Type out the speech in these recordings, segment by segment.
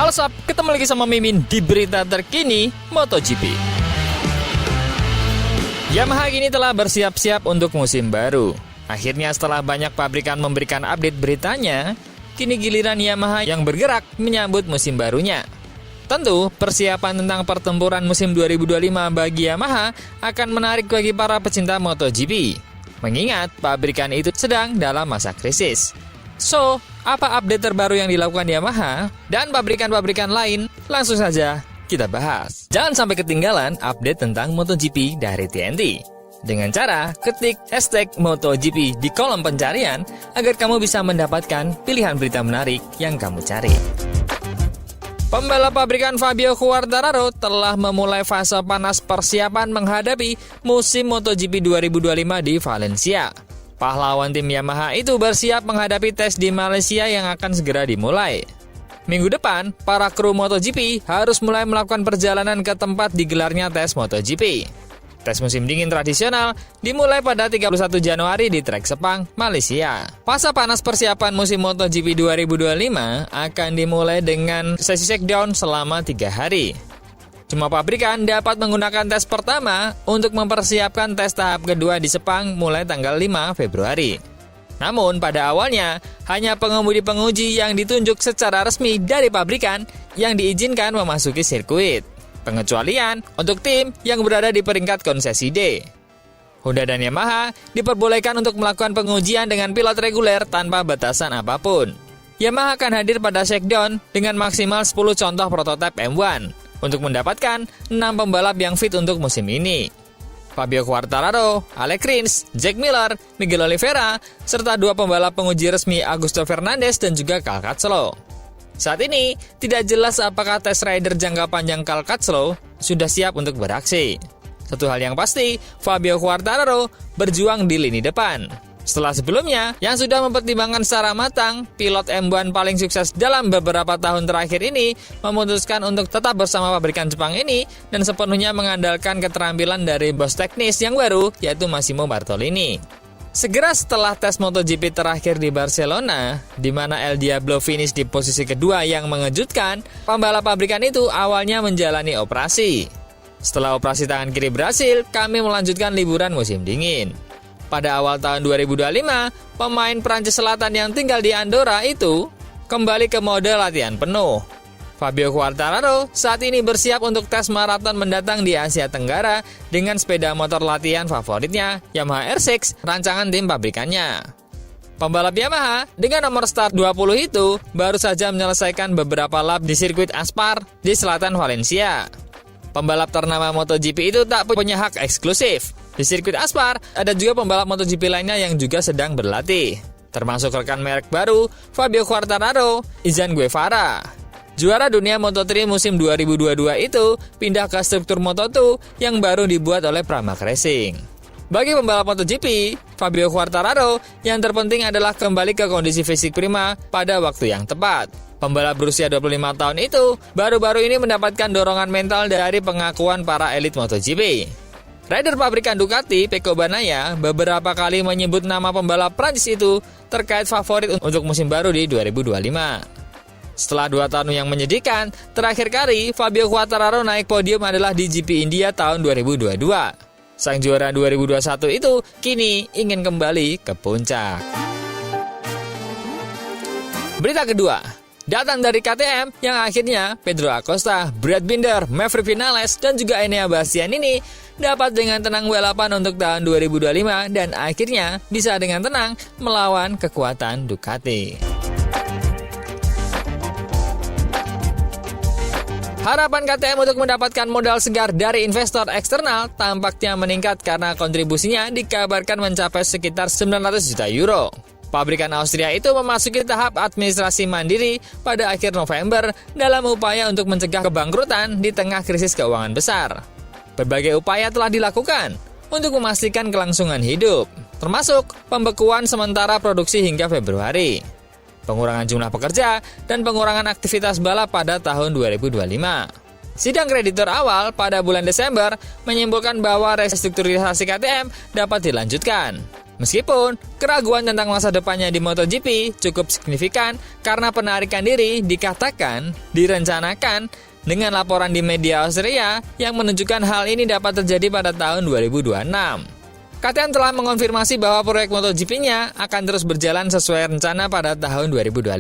Halo sob, ketemu lagi sama Mimin di berita terkini MotoGP. Yamaha kini telah bersiap-siap untuk musim baru. Akhirnya setelah banyak pabrikan memberikan update beritanya, kini giliran Yamaha yang bergerak menyambut musim barunya. Tentu, persiapan tentang pertempuran musim 2025 bagi Yamaha akan menarik bagi para pecinta MotoGP. Mengingat pabrikan itu sedang dalam masa krisis. So, apa update terbaru yang dilakukan Yamaha dan pabrikan-pabrikan lain? Langsung saja kita bahas. Jangan sampai ketinggalan update tentang MotoGP dari TNT. Dengan cara ketik hashtag MotoGP di kolom pencarian agar kamu bisa mendapatkan pilihan berita menarik yang kamu cari. Pembalap pabrikan Fabio Quartararo telah memulai fase panas persiapan menghadapi musim MotoGP 2025 di Valencia. Pahlawan tim Yamaha itu bersiap menghadapi tes di Malaysia yang akan segera dimulai. Minggu depan, para kru MotoGP harus mulai melakukan perjalanan ke tempat digelarnya tes MotoGP. Tes musim dingin tradisional dimulai pada 31 Januari di trek Sepang, Malaysia. Fase panas persiapan musim MotoGP 2025 akan dimulai dengan sesi shakedown selama 3 hari. Semua pabrikan dapat menggunakan tes pertama untuk mempersiapkan tes tahap kedua di Sepang mulai tanggal 5 Februari. Namun pada awalnya, hanya pengemudi-penguji yang ditunjuk secara resmi dari pabrikan yang diizinkan memasuki sirkuit. Pengecualian untuk tim yang berada di peringkat konsesi D. Honda dan Yamaha diperbolehkan untuk melakukan pengujian dengan pilot reguler tanpa batasan apapun. Yamaha akan hadir pada shakedown dengan maksimal 10 contoh prototipe M1. Untuk mendapatkan 6 pembalap yang fit untuk musim ini. Fabio Quartararo, Alex Rins, Jack Miller, Miguel Oliveira, serta 2 pembalap penguji resmi Augusto Fernandez dan juga Cal Crutchlow. Saat ini, tidak jelas apakah tes rider jangka panjang Cal Crutchlow sudah siap untuk beraksi. Satu hal yang pasti, Fabio Quartararo berjuang di lini depan. Setelah sebelumnya, yang sudah mempertimbangkan secara matang, pilot M1 paling sukses dalam beberapa tahun terakhir ini memutuskan untuk tetap bersama pabrikan Jepang ini dan sepenuhnya mengandalkan keterampilan dari bos teknis yang baru, yaitu Massimo Bartolini. Segera setelah tes MotoGP terakhir di Barcelona, di mana El Diablo finish di posisi kedua yang mengejutkan, pembalap pabrikan itu awalnya menjalani operasi. Setelah operasi tangan kiri berhasil, kami melanjutkan liburan musim dingin. Pada awal tahun 2025, pemain Prancis Selatan yang tinggal di Andorra itu kembali ke mode latihan penuh. Fabio Quartararo saat ini bersiap untuk tes maraton mendatang di Asia Tenggara dengan sepeda motor latihan favoritnya Yamaha R6 rancangan tim pabrikannya. Pembalap Yamaha dengan nomor start 20 itu baru saja menyelesaikan beberapa lap di sirkuit Aspar di selatan Valencia. Pembalap ternama MotoGP itu tak punya hak eksklusif. Di sirkuit Aspar, ada juga pembalap MotoGP lainnya yang juga sedang berlatih. Termasuk rekan merek baru, Fabio Quartararo, Izan Guevara. Juara dunia Moto3 musim 2022 itu pindah ke struktur Moto2 yang baru dibuat oleh Pramac Racing. Bagi pembalap MotoGP, Fabio Quartararo yang terpenting adalah kembali ke kondisi fisik prima pada waktu yang tepat. Pembalap berusia 25 tahun itu baru-baru ini mendapatkan dorongan mental dari pengakuan para elit MotoGP. Rider pabrikan Ducati, Pecco Bagnaia, beberapa kali menyebut nama pembalap Prancis itu terkait favorit untuk musim baru di 2025. Setelah 2 tahun yang menyedihkan, terakhir kali Fabio Quartararo naik podium adalah di GP India tahun 2022. Sang juara 2021 itu kini ingin kembali ke puncak. Berita kedua, datang dari KTM yang akhirnya Pedro Acosta, Brad Binder, Maverick Vinales, dan juga Enea Bastian ini dapat dengan tenang balapan untuk tahun 2025 dan akhirnya bisa dengan tenang melawan kekuatan Ducati. Harapan KTM untuk mendapatkan modal segar dari investor eksternal tampaknya meningkat karena kontribusinya dikabarkan mencapai sekitar 900 juta euro. Pabrikan Austria itu memasuki tahap administrasi mandiri pada akhir November dalam upaya untuk mencegah kebangkrutan di tengah krisis keuangan besar. Berbagai upaya telah dilakukan untuk memastikan kelangsungan hidup, termasuk pembekuan sementara produksi hingga Februari, pengurangan jumlah pekerja, dan pengurangan aktivitas balap pada tahun 2025. Sidang kreditor awal pada bulan Desember menyimpulkan bahwa restrukturisasi KTM dapat dilanjutkan. Meskipun keraguan tentang masa depannya di MotoGP cukup signifikan karena penarikan diri dikatakan direncanakan dengan laporan di media Austria yang menunjukkan hal ini dapat terjadi pada tahun 2026. KTM telah mengonfirmasi bahwa proyek MotoGP-nya akan terus berjalan sesuai rencana pada tahun 2025,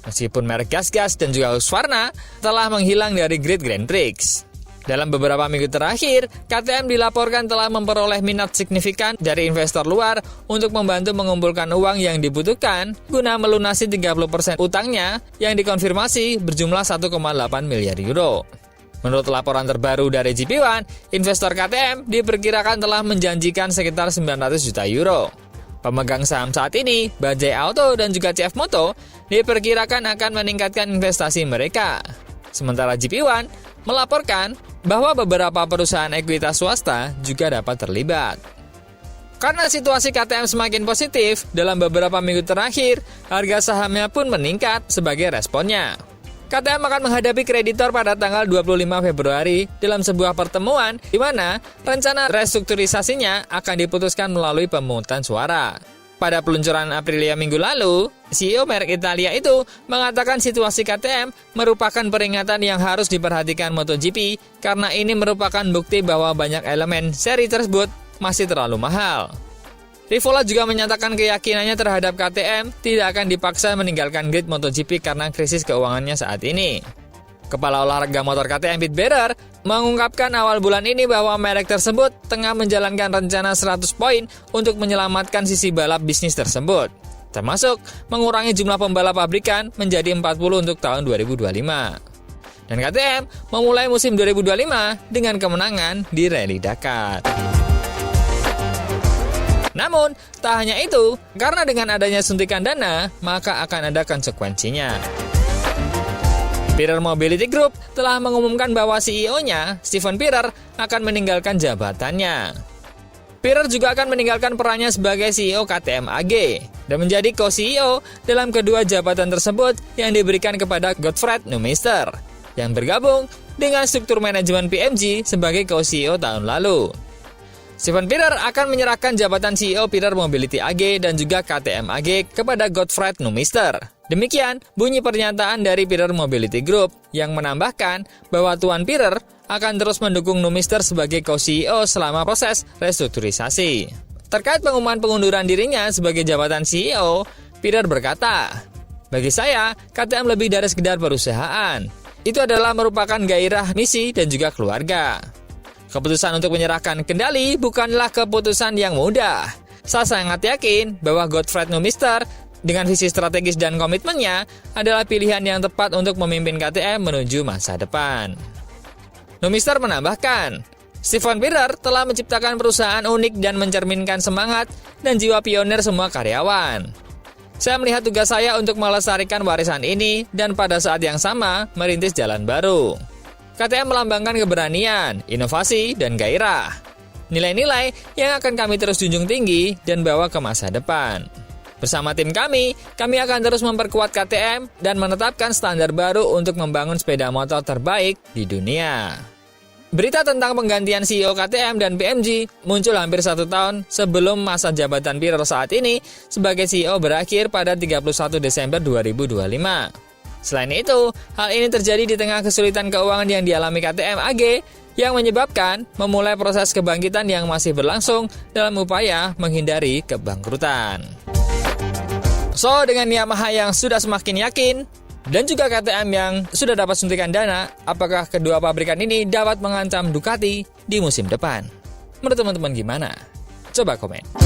meskipun merek gas-gas dan juga Husqvarna telah menghilang dari grid Grand Prix. Dalam beberapa minggu terakhir, KTM dilaporkan telah memperoleh minat signifikan dari investor luar untuk membantu mengumpulkan uang yang dibutuhkan guna melunasi 30% utangnya yang dikonfirmasi berjumlah 1,8 miliar euro. Menurut laporan terbaru dari GP1, investor KTM diperkirakan telah menjanjikan sekitar 900 juta euro. Pemegang saham saat ini, Bajaj Auto dan juga CF Moto, diperkirakan akan meningkatkan investasi mereka. Sementara GP1 melaporkan bahwa beberapa perusahaan ekuitas swasta juga dapat terlibat. Karena situasi KTM semakin positif, dalam beberapa minggu terakhir, harga sahamnya pun meningkat sebagai responnya. KTM akan menghadapi kreditor pada tanggal 25 Februari dalam sebuah pertemuan di mana rencana restrukturisasinya akan diputuskan melalui pemungutan suara. Pada peluncuran Aprilia minggu lalu, CEO merek Italia itu mengatakan situasi KTM merupakan peringatan yang harus diperhatikan MotoGP karena ini merupakan bukti bahwa banyak elemen seri tersebut masih terlalu mahal. Rivola juga menyatakan keyakinannya terhadap KTM tidak akan dipaksa meninggalkan grid MotoGP karena krisis keuangannya saat ini. Kepala olahraga motor KTM Pete Bierer mengungkapkan awal bulan ini bahwa merek tersebut tengah menjalankan rencana 100 poin untuk menyelamatkan sisi balap bisnis tersebut, termasuk mengurangi jumlah pembalap pabrikan menjadi 40 untuk tahun 2025. Dan KTM memulai musim 2025 dengan kemenangan di Rally Dakar. Namun, tak hanya itu, karena dengan adanya suntikan dana, maka akan ada konsekuensinya. Pirer Mobility Group telah mengumumkan bahwa CEO-nya, Steven Pirer, akan meninggalkan jabatannya. Pirer juga akan meninggalkan perannya sebagai CEO KTM AG dan menjadi co-CEO dalam kedua jabatan tersebut yang diberikan kepada Godfred Neumeister, yang bergabung dengan struktur manajemen PMG sebagai co-CEO tahun lalu. Steven Pirer akan menyerahkan jabatan CEO Pirer Mobility AG dan juga KTM AG kepada Godfred Neumeister. Demikian bunyi pernyataan dari Pirer Mobility Group yang menambahkan bahwa Tuan Pirer akan terus mendukung Neumeister sebagai co-CEO selama proses restrukturisasi. Terkait pengumuman pengunduran dirinya sebagai jabatan CEO, Pirer berkata, "Bagi saya, KTM lebih dari sekedar perusahaan. Itu adalah merupakan gairah misi dan juga keluarga. Keputusan untuk menyerahkan kendali bukanlah keputusan yang mudah. Saya sangat yakin bahwa Godfred Neumeister dengan visi strategis dan komitmennya adalah pilihan yang tepat untuk memimpin KTM menuju masa depan." Neumeister menambahkan, Steven Pirer telah menciptakan perusahaan unik dan mencerminkan semangat dan jiwa pionir semua karyawan. Saya melihat tugas saya untuk melestarikan warisan ini dan pada saat yang sama merintis jalan baru. KTM melambangkan keberanian, inovasi, dan gairah. Nilai-nilai yang akan kami terus junjung tinggi dan bawa ke masa depan. Bersama tim kami akan terus memperkuat KTM dan menetapkan standar baru untuk membangun sepeda motor terbaik di dunia. Berita tentang penggantian CEO KTM dan PMG muncul hampir 1 tahun sebelum masa jabatan Pirer saat ini sebagai CEO berakhir pada 31 Desember 2025. Selain itu, hal ini terjadi di tengah kesulitan keuangan yang dialami KTM AG yang menyebabkan memulai proses kebangkitan yang masih berlangsung dalam upaya menghindari kebangkrutan. So, dengan Yamaha yang sudah semakin yakin dan juga KTM yang sudah dapat suntikan dana, apakah kedua pabrikan ini dapat mengancam Ducati di musim depan? Menurut teman-teman gimana? Coba komen.